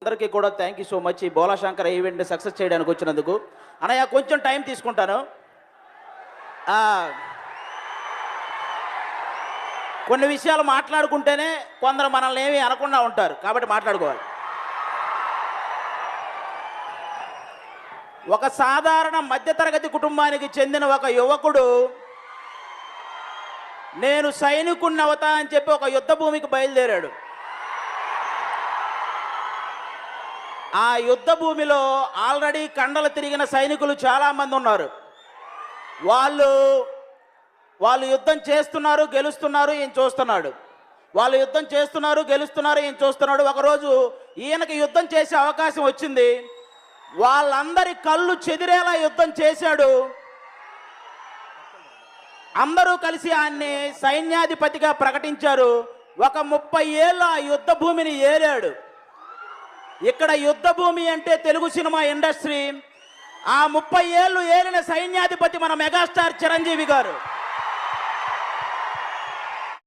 అందరికీ కూడా thank you so much. ఈ బోలాశంకర్ ఈవెంట్ని సక్సెస్ చేయడానికి వచ్చినందుకు. అన్నయ్య కొంచెం టైం తీసుకుంటాను. కొన్ని విషయాలు మాట్లాడుకుంటేనే కొందరు మనల్ని ఏమీ అనకుండా ఉంటారు, కాబట్టి మాట్లాడుకోవాలి. ఒక సాధారణ మధ్యతరగతి కుటుంబానికి చెందిన ఒక యువకుడు నేను సైనికుణ్ణి అవుతా అని చెప్పి ఒక యుద్ధ భూమికి బయలుదేరాడు. ఆ యుద్ధ భూమిలో ఆల్రెడీ కండలు తిరిగిన సైనికులు చాలామంది ఉన్నారు. వాళ్ళు యుద్ధం చేస్తున్నారు, గెలుస్తున్నారు, ఈయన చూస్తున్నాడు. వాళ్ళు యుద్ధం చేస్తున్నారు, గెలుస్తున్నారు, ఈయన చూస్తున్నాడు. ఒకరోజు ఈయనకి యుద్ధం చేసే అవకాశం వచ్చింది. వాళ్ళందరి కళ్ళు చెదిరేలా యుద్ధం చేశాడు. అందరూ కలిసి ఆయన్ని సైన్యాధిపతిగా ప్రకటించారు. ఒక 30 ఏళ్ళు ఆ యుద్ధ భూమిని ఏలాడు. ఇక్కడ యుద్ధ భూమి అంటే తెలుగు సినిమా ఇండస్ట్రీ. ఆ 30 ఏళ్ళు ఏలిన సైన్యాధిపతి మన మెగాస్టార్ చిరంజీవి గారు.